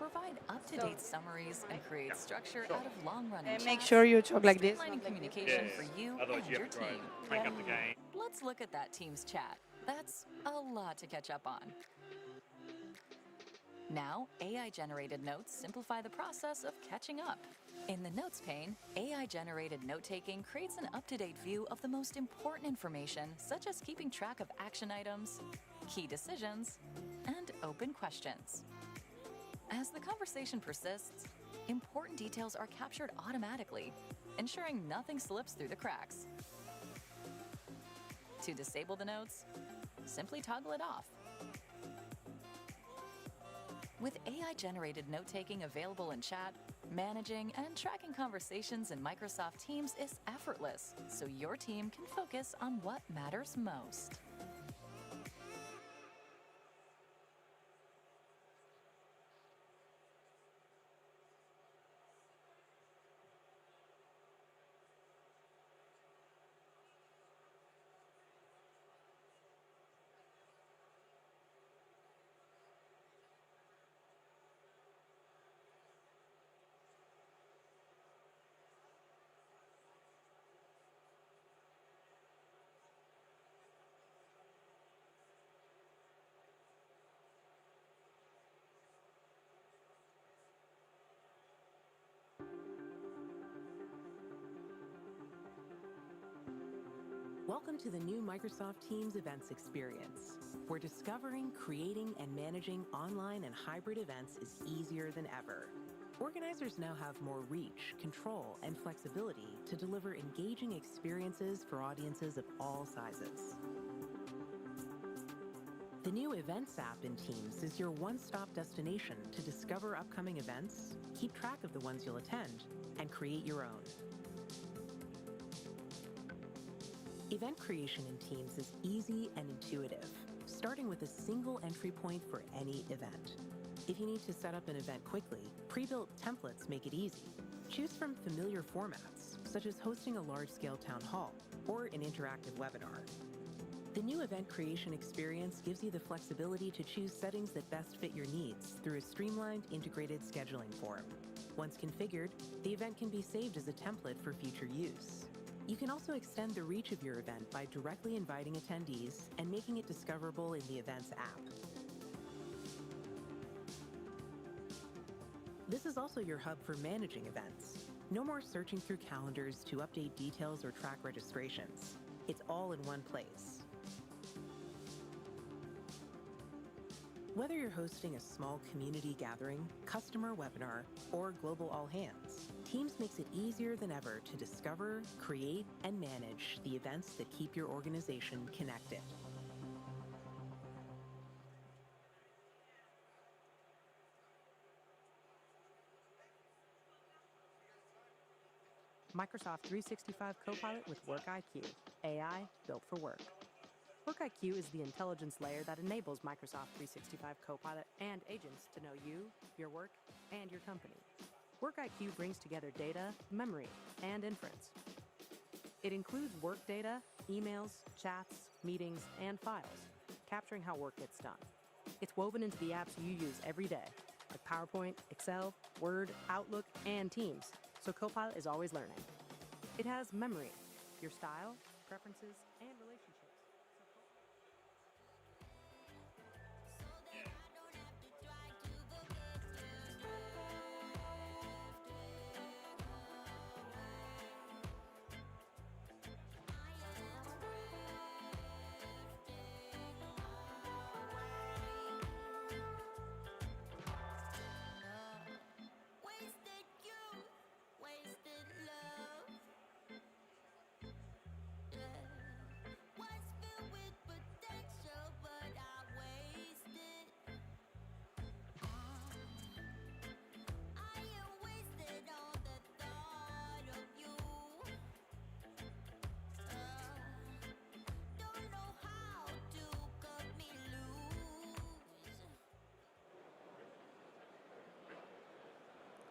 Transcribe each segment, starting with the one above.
provide up-to-date summaries and create structure out of long-running And make chats, sure you talk like this. streamlining not like communication Yes. for you Otherwise and you your have to try team. and crank up the gain. Let's look at that team's chat. That's a lot to catch up on. Now, AI-generated notes simplify the process of catching up. In the Notes pane, AI-generated note-taking creates an up-to-date view of the most important information, such as keeping track of action items, key decisions, and open questions. As the conversation persists, important details are captured automatically, ensuring nothing slips through the cracks. To disable the notes, simply toggle it off. With AI-generated note-taking available in chat, managing and tracking conversations in Microsoft Teams is effortless, so your team can focus on what matters most. Welcome to the new Microsoft Teams Events experience, where discovering, creating, and managing online and hybrid events is easier than ever. Organizers now have more reach, control, and flexibility to deliver engaging experiences for audiences of all sizes. The new Events app in Teams is your one-stop destination to discover upcoming events, keep track of the ones you'll attend, and create your own. Event creation in Teams is easy and intuitive, starting with a single entry point for any event. If you need to set up an event quickly, pre-built templates make it easy. Choose from familiar formats, such as hosting a large-scale town hall or an interactive webinar. The new event creation experience gives you the flexibility to choose settings that best fit your needs through a streamlined, integrated scheduling form. Once configured, the event can be saved as a template for future use. You can also extend the reach of your event by directly inviting attendees and making it discoverable in the Events app. This is also your hub for managing events. No more searching through calendars to update details or track registrations. It's all in one place. Whether you're hosting a small community gathering, customer webinar, or global all-hands, Teams makes it easier than ever to discover, create, and manage the events that keep your organization connected. Microsoft 365 Copilot with WorkIQ, AI built for work. WorkIQ is the intelligence layer that enables Microsoft 365 Copilot and agents to know you, your work, and your company. WorkIQ brings together data, memory, and inference. It includes work data, emails, chats, meetings, and files, capturing how work gets done. It's woven into the apps you use every day, like PowerPoint, Excel, Word, Outlook, and Teams, so Copilot is always learning. It has memory, your style, preferences, and relationships.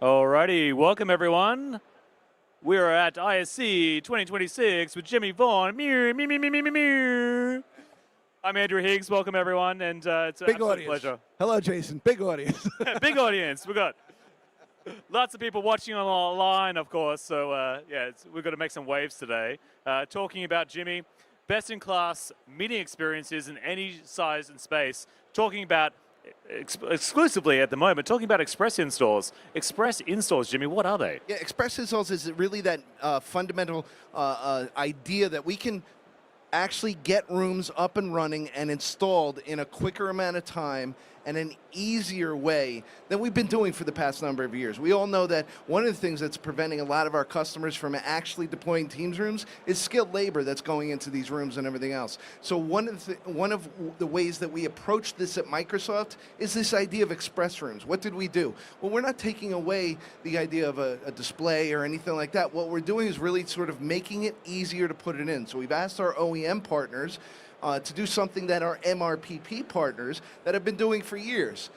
Alrighty, welcome everyone. We are at ISE 2026 with Jimmy Vaughan. I'm Andrew Higgs. Welcome, everyone, and it's an Big absolute audience. pleasure. Hello, Jason. Big audience. Big audience. We've got lots of people watching online, of course, so we've got to make some waves today. Talking about, Jimmy, best-in-class meeting experiences in any size and space. Talking about, exclusively at the moment, talking about Express installs. Express installs, Jimmy, what are they? Yeah, Express installs is really that fundamental idea that we can actually get rooms up and running and installed in a quicker amount of time and an easier way than we've been doing for the past number of years. We all know that one of the things that's preventing a lot of our customers from actually deploying Teams rooms is skilled labor that's going into these rooms and everything else. So one of the ways that we approach this at Microsoft is this idea of Express rooms. What did we do? Well, we're not taking away the idea of a display or anything like that. What we're doing is really sort of making it easier to put it in. So we've asked our OEM partners to do something that our MRPP partners that have been doing for years.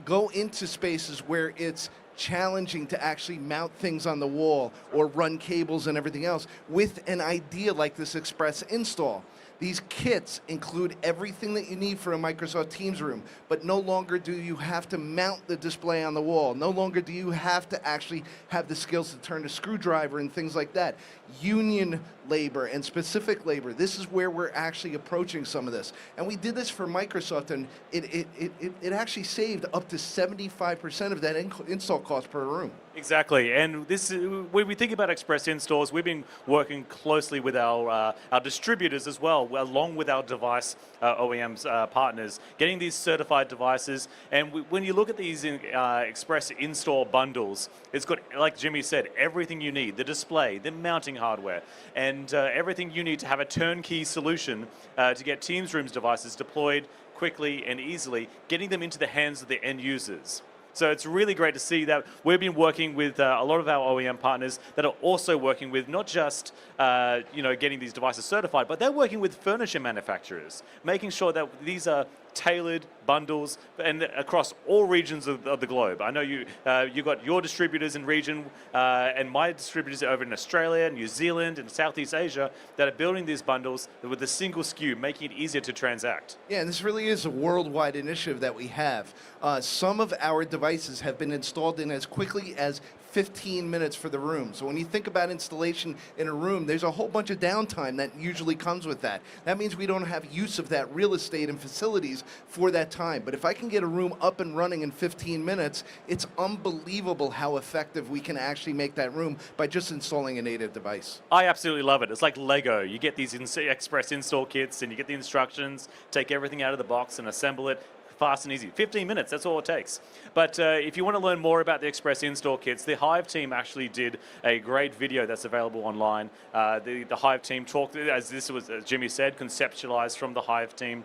Go into spaces where it's challenging to actually mount things on the wall or run cables and everything else with an idea like this Express install. These kits include everything that you need for a Microsoft Teams room, but no longer do you have to mount the display on the wall. No longer do you have to actually have the skills to turn a screwdriver and things like that. Union labor and specific labor. This is where we're actually approaching some of this. And we did this for Microsoft, and it actually saved up to 75% of that install cost per room. Exactly, and this when we think about Express installs, we've been working closely with our distributors as well, along with our device OEMs partners, getting these certified devices. And when you look at these Express install bundles, it's got, like Jimmy said, everything you need: the display, the mounting hardware, and everything you need to have a turnkey solution to get Teams rooms devices deployed quickly and easily, getting them into the hands of the end users. So it's really great to see that we've been working with a lot of our OEM partners that are also working with not just getting these devices certified, but they're working with furniture manufacturers, making sure that these are tailored bundles and across all regions of the globe. I know you got your distributors in region and my distributors over in Australia, New Zealand, and Southeast Asia that are building these bundles with a single SKU, making it easier to transact. Yeah, and this really is a worldwide initiative that we have. Some of our devices have been installed in as quickly as 15 minutes for the room. So when you think about installation in a room, there's a whole bunch of downtime that usually comes with that. That means we don't have use of that real estate and facilities for that time. But if I can get a room up and running in 15 minutes, it's unbelievable how effective we can actually make that room by just installing a native device. I absolutely love it. It's like Lego. You get these Express install kits and you get the instructions, take everything out of the box and assemble it. Fast and easy. 15 minutes, that's all it takes. But if you want to learn more about the Express install kits, the Hive team actually did a great video that's available online. The Hive team talked, as Jimmy said, conceptualized from the Hive team,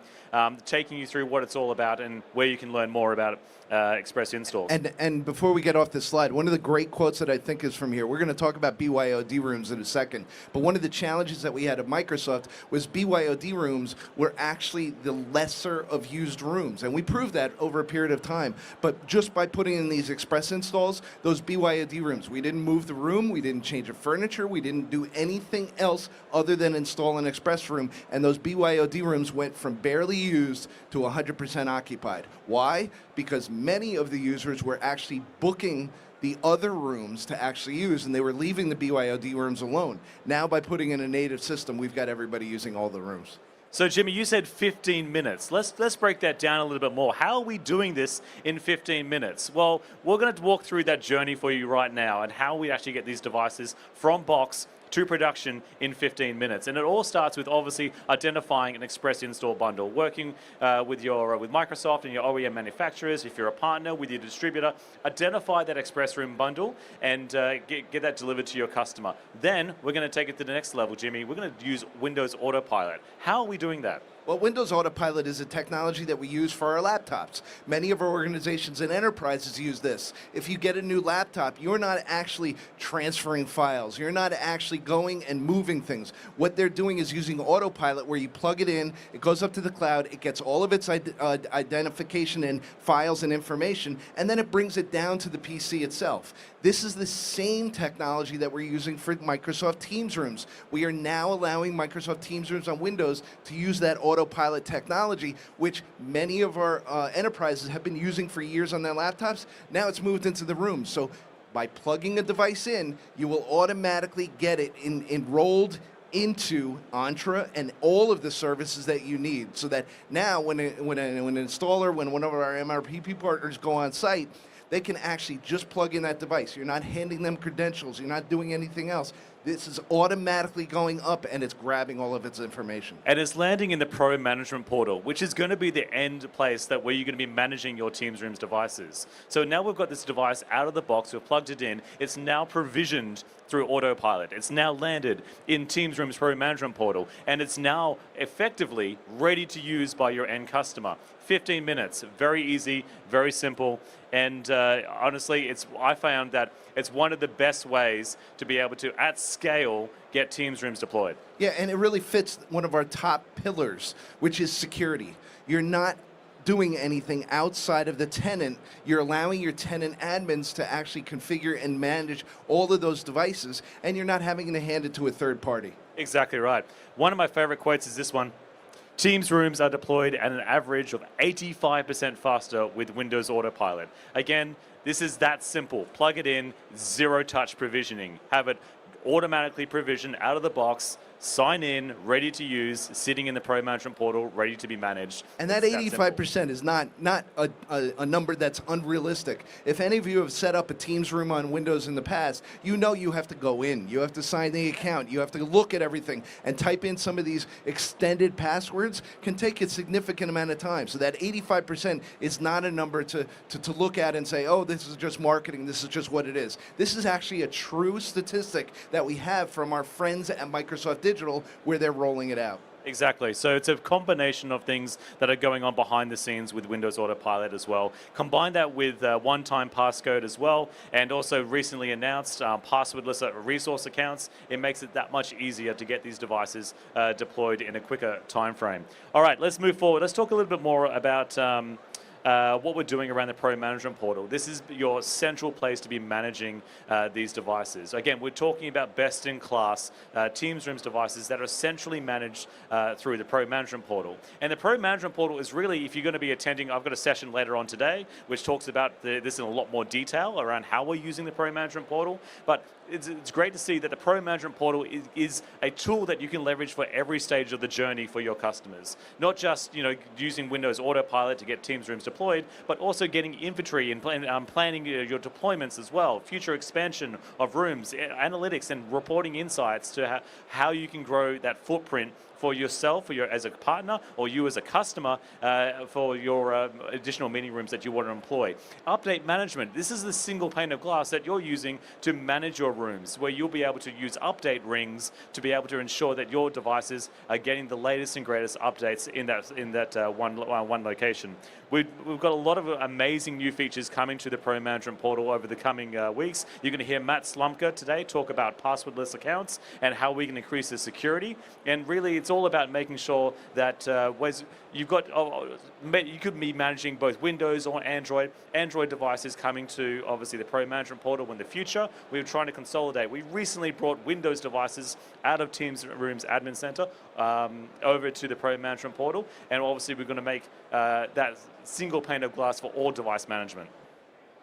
taking you through what it's all about and where you can learn more about Express installs. And before we get off this slide, one of the great quotes that I think is from here, we're going to talk about BYOD rooms in a second, but one of the challenges that we had at Microsoft was BYOD rooms were actually the lesser of used rooms, and we proved that over a period of time. But just by putting in these Express installs, those BYOD rooms, we didn't move the room, we didn't change the furniture, we didn't do anything else other than install an Express room, and those BYOD rooms went from barely used to 100% occupied. Why? Because many of the users were actually booking the other rooms to actually use, and they were leaving the BYOD rooms alone. Now, by putting in a native system, we've got everybody using all the rooms. So, Jimmy, you said 15 minutes. Let's break that down a little bit more. How are we doing this in 15 minutes? Well, we're going to walk through that journey for you right now and how we actually get these devices from box to production in 15 minutes. And it all starts with obviously identifying an Express install bundle, working with Microsoft and your OEM manufacturers. If you're a partner with your distributor, identify that Express room bundle and get that delivered to your customer. Then we're going to take it to the next level, Jimmy. We're going to use Windows Autopilot. How are we doing that? Well, Windows Autopilot is a technology that we use for our laptops. Many of our organizations and enterprises use this. If you get a new laptop, you're not actually transferring files. You're not actually going and moving things. What they're doing is using Autopilot, where you plug it in, it goes up to the cloud, it gets all of its identification and files and information, and then it brings it down to the PC itself. This is the same technology that we're using for Microsoft Teams rooms. We are now allowing Microsoft Teams rooms on Windows to use that Autopilot autopilot technology, which many of our enterprises have been using for years on their laptops. Now it's moved into the room. So by plugging a device in, you will automatically get it enrolled into Entra and all of the services that you need, so that now when an installer, when one of our MRPP partners go on site, they can actually just plug in that device. You're not handing them credentials. You're not doing anything else. This is automatically going up, and it's grabbing all of its information. And it's landing in the Pro Management Portal, which is going to be the end place where you're going to be managing your Teams Rooms devices. So now we've got this device out of the box, we've plugged it in, it's now provisioned through autopilot. It's now landed in Teams Rooms Pro Management Portal, and it's now effectively ready to use by your end customer. 15 minutes, very easy, very simple, and honestly, I found that it's one of the best ways to be able to, at scale, get Teams Rooms deployed. Yeah, and it really fits one of our top pillars, which is security. You're not doing anything outside of the tenant. You're allowing your tenant admins to actually configure and manage all of those devices, and you're not having to hand it to a third party. Exactly right. One of my favorite quotes is this one. Teams Rooms are deployed at an average of 85% faster with Windows Autopilot. Again, this is that simple. Plug it in, zero touch provisioning. Have it automatically provisioned out of the box, sign in, ready to use, sitting in the Pro Management Portal, ready to be managed. And that 85% is not a number that's unrealistic. If any of you have set up a Teams room on Windows in the past, you know you have to go in, you have to sign the account, you have to look at everything, and type in some of these extended passwords can take a significant amount of time. So that 85% is not a number to look at and say, oh, this is just marketing, this is just what it is. This is actually a true statistic that we have from our friends at Microsoft Digital, where they're rolling it out. Exactly. So it's a combination of things that are going on behind the scenes with Windows Autopilot as well. Combine that with one-time passcode as well, and also recently announced passwordless resource accounts. It makes it that much easier to get these devices deployed in a quicker time frame. All right, let's move forward. Let's talk a little bit more about what we're doing around the Pro Management Portal. This is your central place to be managing these devices. Again, we're talking about best-in-class Teams Rooms devices that are centrally managed through the Pro Management Portal. And the Pro Management Portal is really, if you're going to be attending, I've got a session later on today which talks about this in a lot more detail around how we're using the Pro Management Portal. But it's great to see that the Pro Management Portal is a tool that you can leverage for every stage of the journey for your customers. Not just using Windows Autopilot to get Teams Rooms deployed, but also getting inventory and planning your deployments as well, future expansion of rooms, analytics and reporting insights to how you can grow that footprint for yourself, as a partner, or you as a customer for your additional meeting rooms that you want to employ. Update management. This is the single pane of glass that you're using to manage your rooms, where you'll be able to use update rings to be able to ensure that your devices are getting the latest and greatest updates in that one location. We've got a lot of amazing new features coming to the Pro Management Portal over the coming weeks. You're going to hear Matt Slumka today talk about passwordless accounts and how we can increase the security. And really, it's all about making sure that you could be managing both Windows or Android devices coming to obviously the Pro Management Portal in the future. We're trying to consolidate. We recently brought Windows devices out of Teams Rooms Admin Center over to the Pro Management Portal, and obviously we're going to make that single pane of glass for all device management.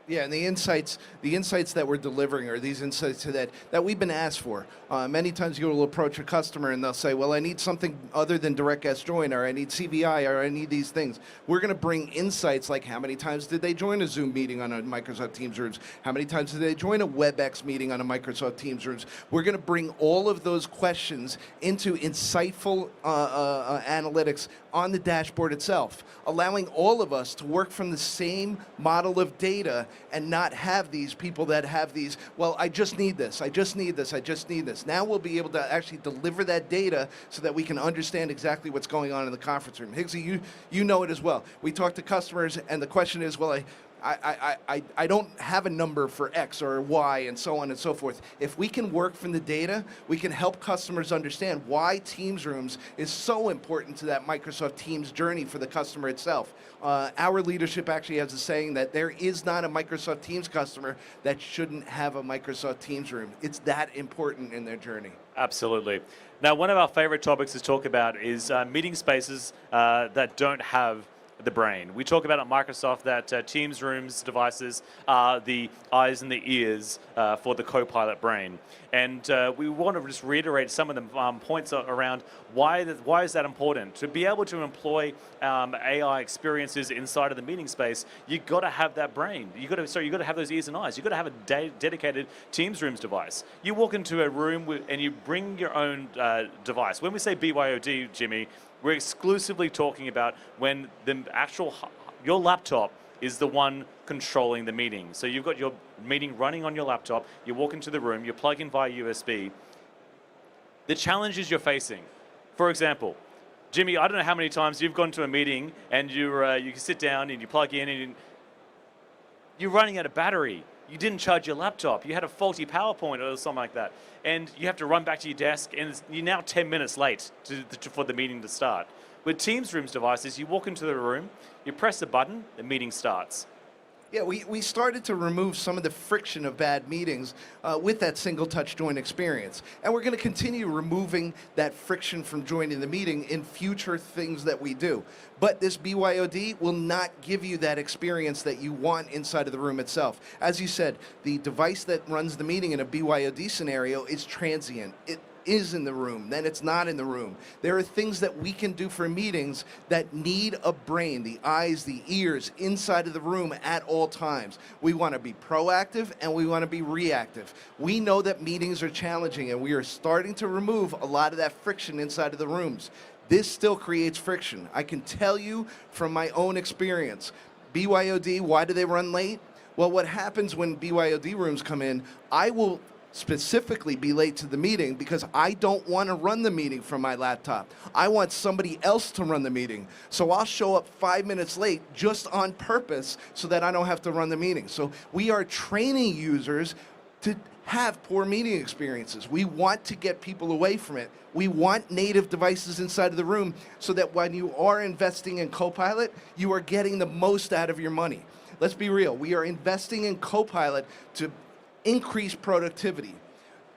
Yeah, and the insights that we're delivering are these insights that we've been asked for. Many times you'll approach a customer and they'll say, well, I need something other than direct guest join, or I need CVI, or I need these things. We're going to bring insights like how many times did they join a Zoom meeting on a Microsoft Teams Rooms? How many times did they join a WebEx meeting on a Microsoft Teams Rooms? We're going to bring all of those questions into insightful analytics on the dashboard itself, allowing all of us to work from the same model of data and not have these people that have these, well, I just need this, I just need this, I just need this. Now we'll be able to actually deliver that data so that we can understand exactly what's going on in the conference room. Higgsy, you know it as well. We talk to customers and the question is, well, I don't have a number for X or Y and so on and so forth. If we can work from the data, we can help customers understand why Teams Rooms is so important to that Microsoft Teams journey for the customer itself. Our leadership actually has a saying that there is not a Microsoft Teams customer that shouldn't have a Microsoft Teams room. It's that important in their journey. Absolutely. Now, one of our favorite topics to talk about is meeting spaces that don't have the brain. We talk about at Microsoft that Teams Rooms devices are the eyes and the ears for the Copilot brain. And we want to just reiterate some of the points around why is that important. To be able to employ AI experiences inside of the meeting space, you've got to have that brain. You've got to have those ears and eyes. You've got to have a dedicated Teams Rooms device. You walk into a room and you bring your own device. When we say BYOD, Jimmy, we're exclusively talking about when your laptop is the one controlling the meeting. So you've got your meeting running on your laptop, you walk into the room, you plug in via USB. The challenges you're facing, for example, Jimmy, I don't know how many times you've gone to a meeting and you can sit down and you plug in and you're running out of battery. You didn't charge your laptop. You had a faulty PowerPoint or something like that. And you have to run back to your desk and you're now 10 minutes late for the meeting to start. With Teams Rooms devices, you walk into the room, you press the button, the meeting starts. Yeah, we started to remove some of the friction of bad meetings with that single touch join experience. And we're going to continue removing that friction from joining the meeting in future things that we do. But this BYOD will not give you that experience that you want inside of the room itself. As you said, the device that runs the meeting in a BYOD scenario is transient. It is in the room, then it's not in the room. There are things that we can do for meetings that need a brain, the eyes, the ears, inside of the room at all times. We want to be proactive and we want to be reactive. We know that meetings are challenging and we are starting to remove a lot of that friction inside of the rooms. This still creates friction. I can tell you from my own experience, BYOD, why do they run late? Well, what happens when BYOD rooms come in, I will specifically be late to the meeting because I don't want to run the meeting from my laptop. I want somebody else to run the meeting. So I'll show up 5 minutes late just on purpose so that I don't have to run the meeting. So we are training users to have poor meeting experiences. We want to get people away from it. We want native devices inside of the room so that when you are investing in Copilot, you are getting the most out of your money. Let's be real. We are investing in Copilot to increase productivity.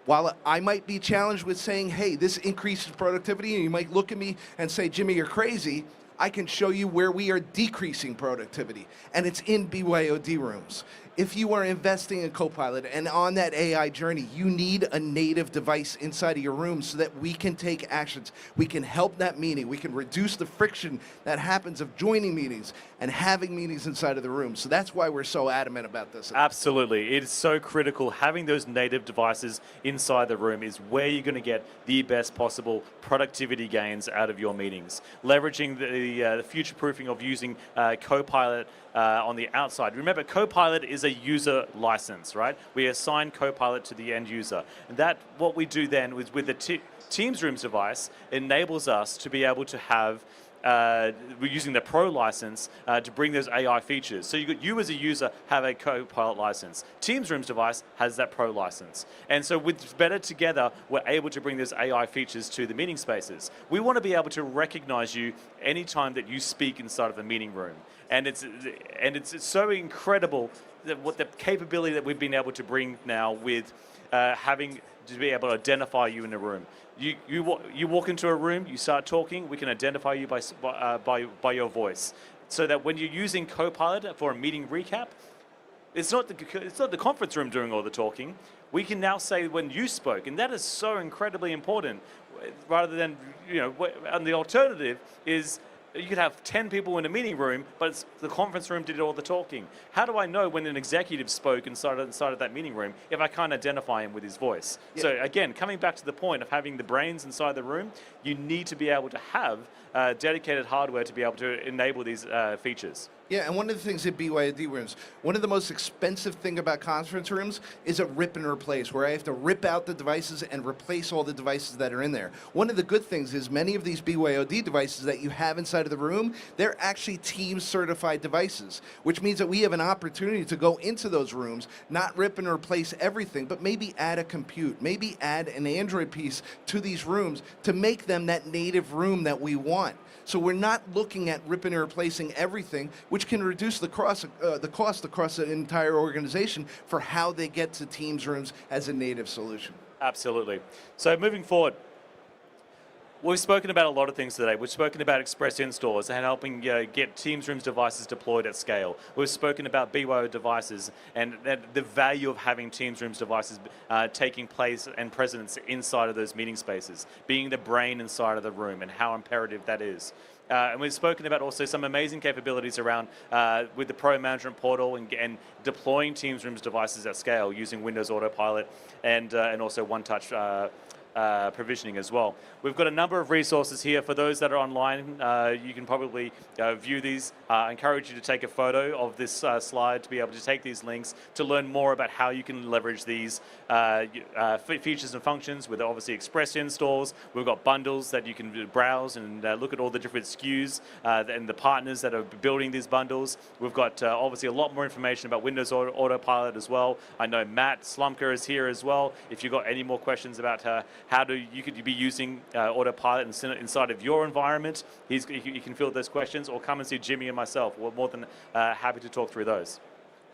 While I might be challenged with saying, hey, this increases productivity, and you might look at me and say, Jimmy, you're crazy, I can show you where we are decreasing productivity, and it's in BYOD rooms. If you are investing in Copilot and on that AI journey, you need a native device inside of your room so that we can take actions. We can help that meeting. We can reduce the friction that happens of joining meetings and having meetings inside of the room. So that's why we're so adamant about this. Absolutely. It is so critical. Having those native devices inside the room is where you're going to get the best possible productivity gains out of your meetings. Leveraging the future-proofing of using Copilot on the outside. Remember, Copilot is a user license, right? We assign Copilot to the end user. And that, what we do then is with the Teams Rooms device, enables us to be able to have we're using the Pro license to bring those AI features. So you as a user have a Copilot license. Teams Rooms device has that Pro license. And so with Better Together, we're able to bring those AI features to the meeting spaces. We want to be able to recognize you anytime that you speak inside of a meeting room. And it's so incredible that what the capability that we've been able to bring now with having to be able to identify you in a room. You walk into a room, you start talking, we can identify you by your voice. So that when you're using Copilot for a meeting recap, it's not the conference room doing all the talking. We can now say when you spoke, and that is so incredibly important. Rather than, and the alternative is you could have 10 people in a meeting room, but the conference room did all the talking. How do I know when an executive spoke inside of that meeting room if I can't identify him with his voice? Yeah. So again, coming back to the point of having the brains inside the room, you need to be able to have dedicated hardware to be able to enable these features. Yeah, and one of the things at BYOD rooms, one of the most expensive thing about conference rooms is a rip and replace, where I have to rip out the devices and replace all the devices that are in there. One of the good things is many of these BYOD devices that you have inside of the room, they're actually Teams certified devices, which means that we have an opportunity to go into those rooms, not rip and replace everything, but maybe add a compute, maybe add an Android piece to these rooms to make them that native room that we want. So we're not looking at ripping and replacing everything, which can reduce the cost across the entire organization for how they get to Teams rooms as a native solution. Absolutely. So moving forward, we've spoken about a lot of things today. We've spoken about express installs and helping get Teams rooms devices deployed at scale. We've spoken about BYO devices and the value of having Teams rooms devices taking place and presence inside of those meeting spaces, being the brain inside of the room and how imperative that is. And we've spoken about also some amazing capabilities around with the Pro Management Portal and deploying Teams rooms devices at scale using Windows Autopilot and also one-touch provisioning as well. We've got a number of resources here for those that are online. You can probably view these. I encourage you to take a photo of this slide to be able to take these links to learn more about how you can leverage these features and functions with obviously express installs. We've got bundles that you can browse and look at all the different SKUs and the partners that are building these bundles. We've got obviously a lot more information about Windows Autopilot as well. I know Matt Slumker is here as well. If you've got any more questions about how you could be using Autopilot inside of your environment, you can field those questions or come and see Jimmy and myself. We're more than happy to talk through those.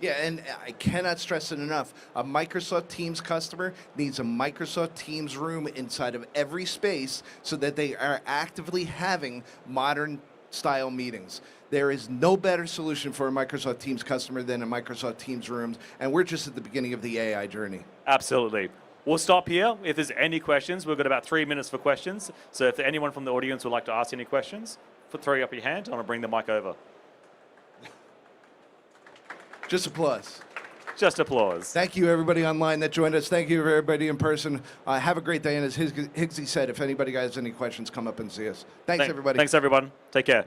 Yeah, and I cannot stress it enough. A Microsoft Teams customer needs a Microsoft Teams room inside of every space so that they are actively having modern style meetings. There is no better solution for a Microsoft Teams customer than a Microsoft Teams room, and we're just at the beginning of the AI journey. Absolutely. We'll stop here. If there's any questions, we've got about 3 minutes for questions. So if anyone from the audience would like to ask any questions, throw up your hand. I'm going to bring the mic over. Just applause. Just applause. Thank you, everybody online that joined us. Thank you, everybody in person. Have a great day. And as Higgsy said, if anybody has any questions, come up and see us. Thanks, everybody. Thanks, everyone. Take care.